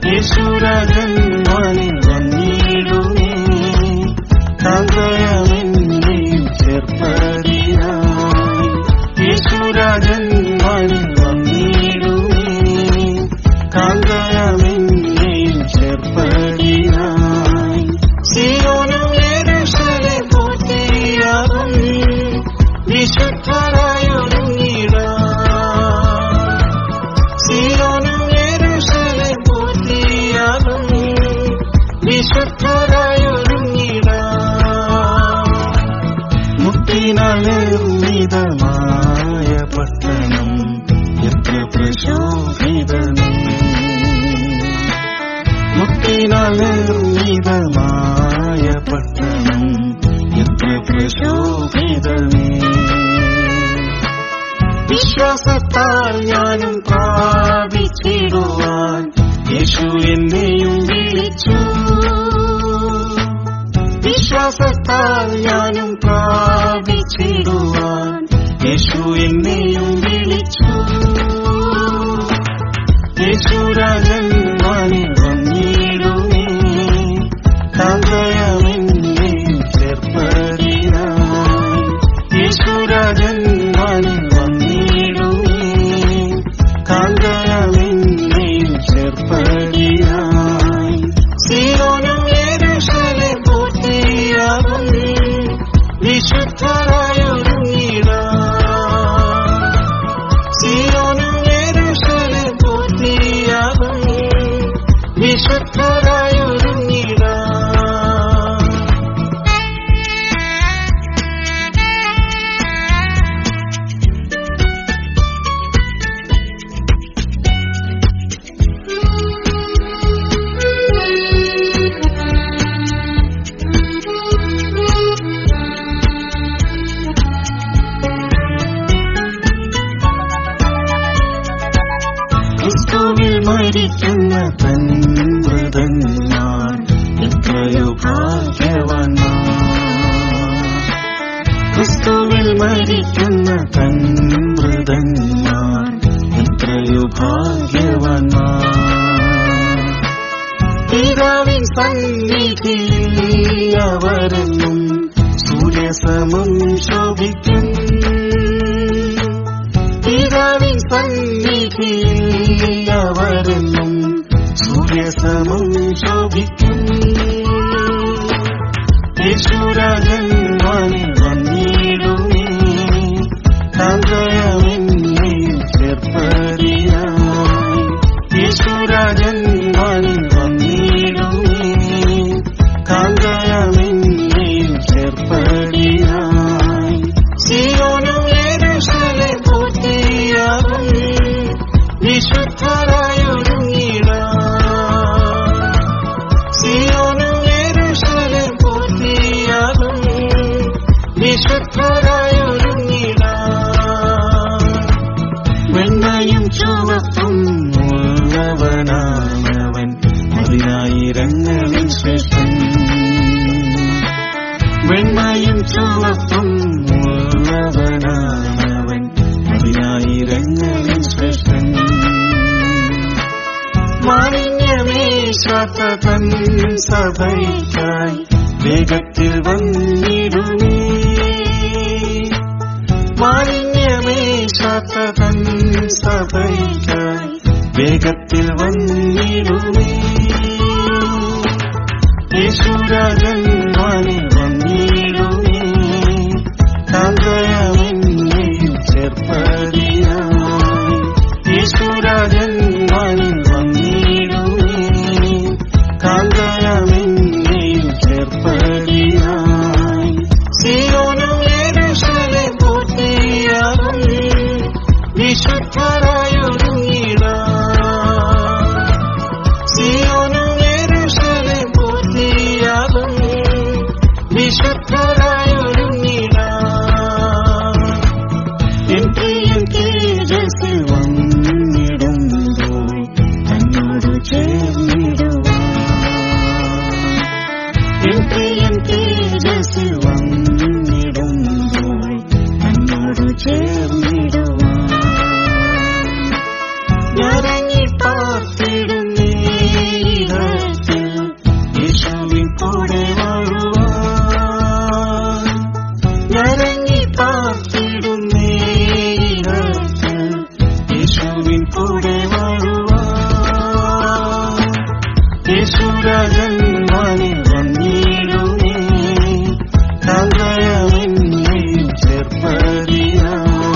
യേശുരാജൻ വാനിൽ വന്നിടുമേ. കാന്തയമെന്നെയും ചേർപ്പതിനായി. യേശുരാജൻ വാനിൽ വന്നിടുമേ. കാന്തയമെന്നെയും ചേർപ്പതിനായി. സിയോനും യെരൂശലേം പൂർത്തിയാകും. വിശുദ്ധരായൊരുങ്ങിടാം. സിയോനും യെരൂശലേം പൂർത്തിയാകും. വിശുദ്ധരായൊരുങ്ങിടാം. മുത്തിനാളിതമായ പട്ടണം എത്ര പ്രശോഭിതമേ. മുത്തിനാളിതമായ പട്ടണം എത്ര പ്രശോഭിതമേ. വിശ്വാസത്താൽ ഞാനും പ്രാപിച്ചിടുവാൻ യേശു എന്നെയും വിളിച്ചു. വിശ്വാസത്താൽ ഞാനും പ്രാപിച്ചിടുവാൻ യേശു എന്നെയും വിളിച്ചു. യേശുരാജൻ വാനിൽ വന്നു. മരിക്കുന്ന തൻവൃതന്മാർ എത്രയോ ഭാഗ്യവാന്മാർ. ക്രിസ്തുവിൽ മരിക്കുന്ന തൻവൃതന്മാർ എത്രയോ ഭാഗ്യവാന്മാർ. പിതാവിൻ സന്നിധിയിൽ അവരെന്നും സൂര്യസമം ശോഭിക്കും. പിതാവിൻ സന്നിധിയിൽ അവരെന്നും സൂര്യസമം ശോഭിക്കും. യേശുരാജൻ വന്നിടുമേ കാന്തയമെന്നിൽ ചേർപ്പതിനായി. യേശുരാജൻ വന്നിടുമേ കാന്തയമെന്നിൽ ചേർപ്പതിനായി. സിയോനും യെരൂശലേം പൂർത്തിയാകും വിശുദ്ധരായൊരുങ്ങിടാം. സിയോനും യെരൂശലേം പൂർത്തിയാകും വിശുദ്ധരായൊരുങ്ങിടാം. വെണ്ണയും ചുവപ്പും ഉള്ളവനാണവൻ പതിനായിരങ്ങളിൽ ശ്രേഷ്ഠൻ. വെണ്ണയും ചുവപ്പും ഉള്ളവനാണവൻ പതിനായിരങ്ങളിൽ ശ്രേഷ്ഠൻ. മാലിന്യമേശാത്ത തൻ സഭയ്ക്കായി വേഗത്തിൽ വന്നിടുമേ. മാലിന്യമേശാത്ത തൻ സഭയ്ക്കായി വേഗത്തിൽ വന്നിടുമേ. യേശുരാജൻ വന്നിടുമേ കാന്തയമെന്നിൽ ചേർപ്പതിനായി. യേശുരാജൻ വന്നിടുമേ കാന്തയമെന്നിൽ ചേർപ്പതിനായി. സിയോനും യെരൂശലേം പൂർത്തിയാകും വിശുദ്ധരായൊരുങ്ങിടാം. സിയോനും യെരൂശലേം പൂർത്തിയാകും വിശുദ്ധരായൊരുങ്ങിടാം. എൻ പ്രിയൻ തേജസ്സിൽ വന്നിടുമ്പോൾ തന്നോട് ചേർന്നിടുവാൻ. എൻ പ്രിയൻ തേജസ്സിൽ വന്നിടുമ്പോൾ തന്നോട് ചേർന്നിടുവാൻ. ഞരങ്ങി പാർത്തിടുന്നേ ഇടത്തിൽ യേശുവിൻ കൂടെ വാഴുവാൻ. ഞരങ്ങി പാർത്തിടുന്നേ ഇടത്തിൽ യേശുവിൻ കൂടെ വാഴുവാൻ. യേശുരാജൻ വന്നിടുമേ കാന്തയമെന്നിൽ ചേർപ്പതിനായി.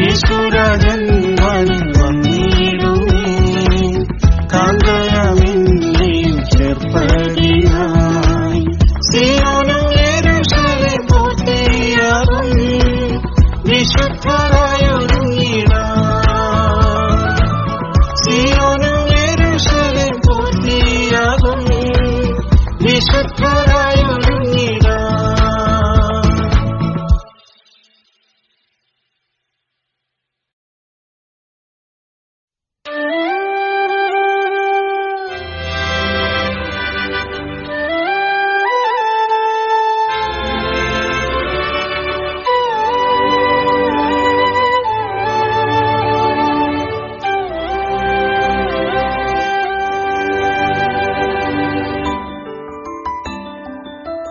യേശുരാജൻ വന്നിടുമേ കാന്തയമെന്നിൽ ചേർപ്പതിനായി. സിയോനും യെരൂശലേം പൂർത്തിയാകും വിശുദ്ധരായൊരുങ്ങിടാം. സിയോനും യെരൂശലേം പൂർത്തിയാകും വിശുദ്ധരായൊരുങ്ങിടാം.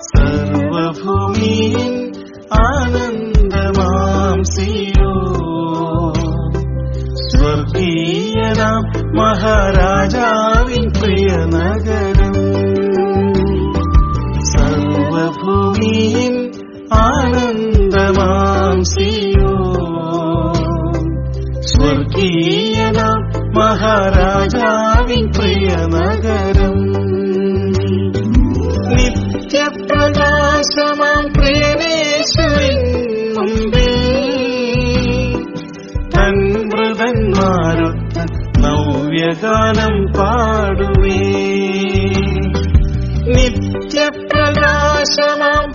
സർവഭൂമിയിൽ ആനന്ദമാം സിയോൻ, സ്വർഗീയനാം മഹാരാജാവിൻ പ്രിയ നഗരം. സർവഭൂമിയിൽ ആനന്ദമാം സിയോൻ, സ്വർഗീയനാം മഹാരാജാവിൻ പ്രിയ നഗരം. നവ്യഗാനം പാടുവേ. നിത്യപ്രകാശമാം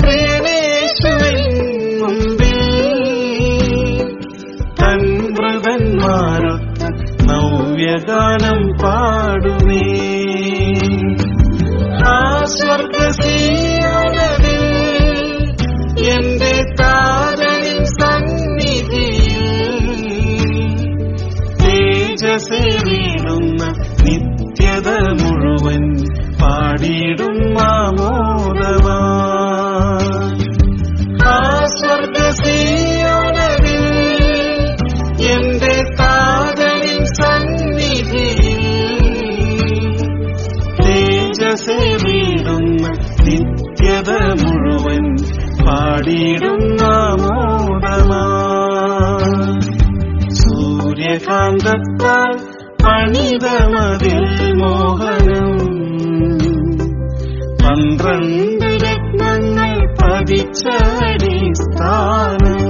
പ്രേമേശുവിൻ മുമ്പിൽ തൻവൃതന്മാരൊത്ത് നവ്യഗാനം പാടുവേ. ആ സ്വർഗ്ഗസീയോനിൽ എന്റെ താരനിൻ സന്നിധിയിൽ തേജസ്സേറിടുന്ന നിത്യത മുഴുവൻ പാടിയിടും ആമോദമായി. ആ സ്വർഗ്ഗസീയോനിൽ എന്റെ താരനിൻ സന്നിധിയിൽ തേജസ്സേറിടുന്ന നിത്യത മുഴുവൻ പാടിയിടും ആമോദമായി. സൂര്യകാന്തത്താൽ പണിതമതിൽ മോഹനം 12 രത്നങ്ങൾ പതിച്ച അടിസ്ഥാനം.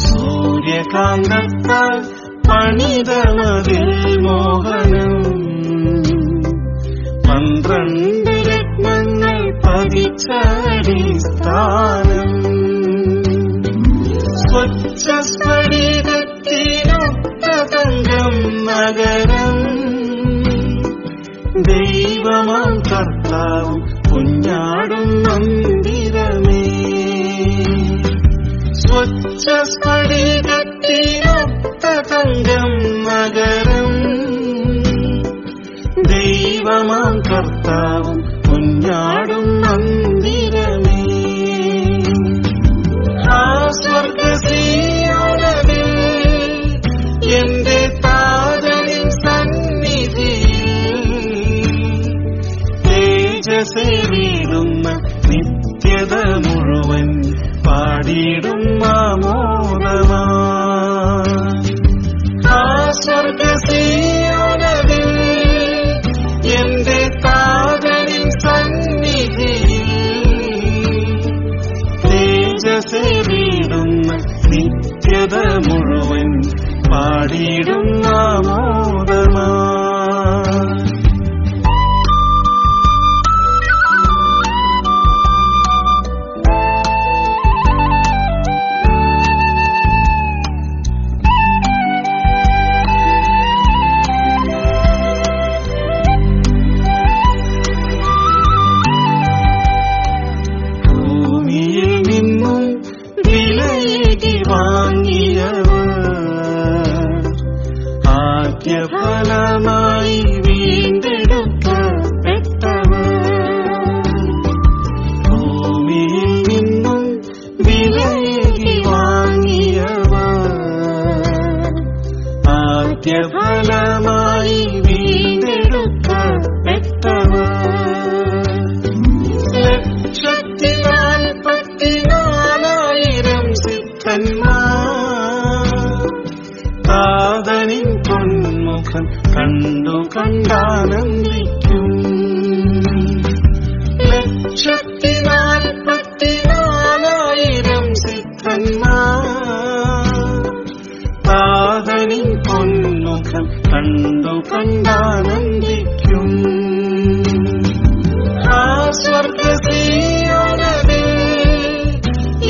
സൂര്യകാന്തത്താൽ പണിതമതിൽ മോഹനം 12 രത്നങ്ങൾ പതിച്ച അടിസ്ഥാനം. സ്വച്ഛസ്ഫടികത്തിനൊത്ത തങ്കം നഗരം ദൈവമാം കർത്താവും കുഞ്ഞാടും മന്ദിരമേ. സ്വച്ഛസ്ഫടികത്തിനൊത്ത തങ്കം നഗരം ദൈവമാം കർത്താവും കുഞ്ഞാടും മന്ദിരമേ. ആ സ്വർഗ്ഗസീയോനിൽ എന്റെ താരനിൻ സന്നിധിയിൽ തേജസ്സേറിടുന്ന നിത്യത മുഴുവൻ പാടിയിടും ആമോദമായി. ആ സ്വർഗ്ഗസീയോനിൽ എന്റെ താരനിൻ സന്നിധിയിൽ തേജസ്സേറിടുന്ന നിത്യത മുഴുവൻ പാടിയിടും ആമോദമായി. ഫലമായി വീണ്ടെടുക്കപ്പെട്ടവർ ഭൂമിയിൽ നിന്നും വിലയേകി വാങ്ങിയവർ ആദ്യഫലമായി വീണ്ടെടുക്കപ്പെട്ടവർ 144,000 സിദ്ധന്മാർ താതനിൻ പൊന്മുഖം കണ്ടു കണ്ടാനന്ദിക്കും. 144,000 സിദ്ധന്മാർ താതനിൻ പൊന്മുഖം കണ്ടു കണ്ടാനന്ദിക്കും. ആ സ്വർഗ്ഗസീയോനിൽ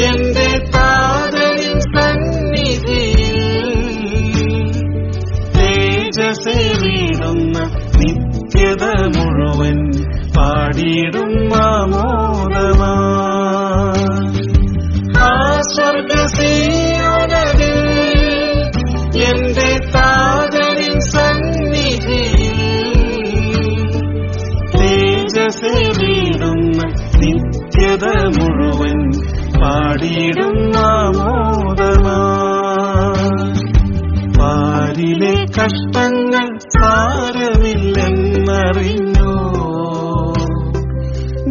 എന്റെ താതനിൻ സന്നിധിയിൽ തേജസ്സേറിടുന്ന നിത്യത മുഴുവൻ പാടിയിടും ആമോദമായി. ആ സ്വർഗ്ഗസീയോനിൽ എന്റെ താതനിൻ സന്നിധിയിൽ തേജസ്സേറിടുന്ന നിത്യത മുഴുവൻ പാടിയിടും ആമോദമായി. പാരിലെ കഷ്ടങ്ങൾ സാരമില്ലെന്നറിഞ്ഞോ,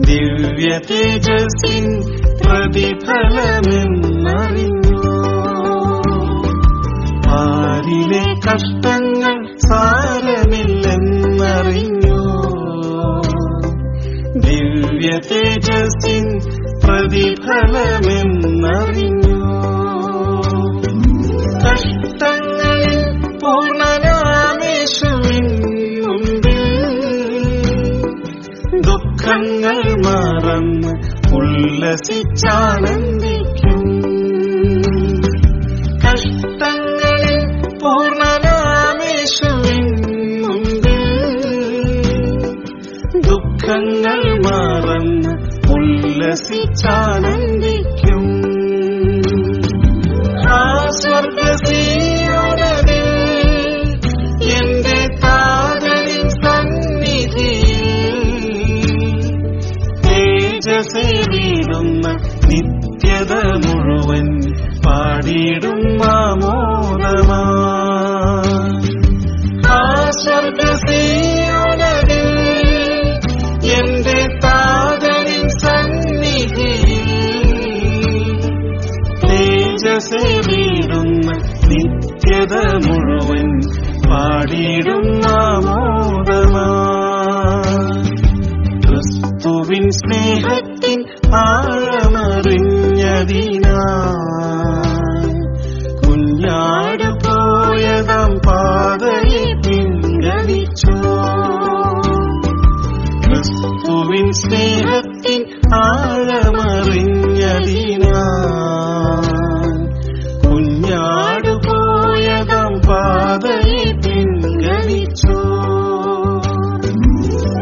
ദിവ്യ തേജസ്സിൻ പ്രതിഫലമെന്നറിഞ്ഞോ. പാരിലെ കഷ്ടങ്ങൾ സാരമില്ലെന്നറിഞ്ഞോ, ദിവ്യ തേജസ്സിൻ പ്രതിഫലമെന്നറിഞ്ഞോ. കഷ്ടങ്ങളിൽ പൂർണ്ണനാമേശ ദുഃഖങ്ങൾ മറന്ന് ഉല്ലസിച്ചാനന്ദിക്കും. കഷ്ടങ്ങളിൽ പൂർണ്ണനാമേശുവിൻ മുമ്പിൽ ദുഃഖങ്ങൾ മറന്ന് ഉല്ലസിച്ചാനന്ദിക്കും. ആ സ്വർഗ്ഗസീയോനതിൽ എന്റെ താതനിൻ സന്നിധിയിൽ തേജസ്സേറിടുന്ന നിത്യത മുഴുവൻ പാടിയിടും ആമോദമാ. ആ സ്വർഗ്ഗസീയോനതിൽ എന്റെ താതനിൻ സന്നിധിയിൽ തേജസ്സേറിടുന്ന നിത്യത മുഴുവൻ പാടിയിടും ആമോദമാ. ക്രിസ്തുവിൻ സ്നേഹത്തിൻ ആഴമറിഞ്ഞതിനാൽ കുഞ്ഞാട് പോയതാം പാതയെ പിൻഗണിച്ചോ. ക്രിസ്തുവിൻ സ്നേഹത്തിൻ ആഴമറിഞ്ഞതിനാൽ കുഞ്ഞാട് പോയതാം പാതയെ പിൻഗണിച്ചോ.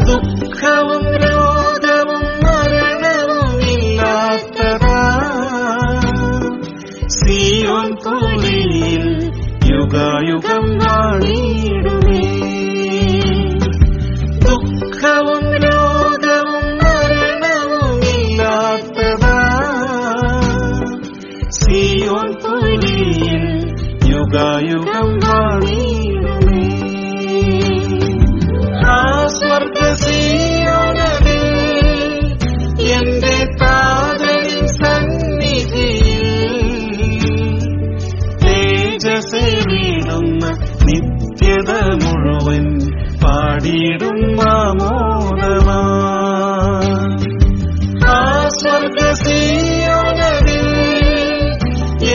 ദുഃഖവും രോഗവും മരണവും ഇല്ലാത്തതാ സിയോൻ പുരിയിൽ യുഗായുഗം വാണിടുമേ. ദുഃഖവും രോഗവും മരണവും ഇല്ലാത്തതാ സിയോൻ പുരിയിൽ യുഗായുഗം വാണിടുമേ. ആ സ്വർഗ്ഗസീയോനതിൽ എന്റെ താതനിൻ സന്നിധിയിൽ തേജസ്സേറിടുന്ന നിത്യത മുഴുവൻ പാടിയിടും ആമോദമാ. ആ സ്വർഗ്ഗസീയോനതിൽ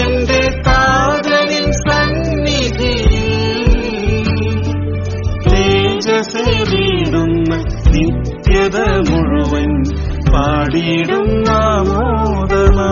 എന്റെ താതനിൻ സന്നിധിയിൽ തേജസ്സേറിടുന്ന നിത്യത മുഴുവൻ പാടിയിടും ആമോദമാ.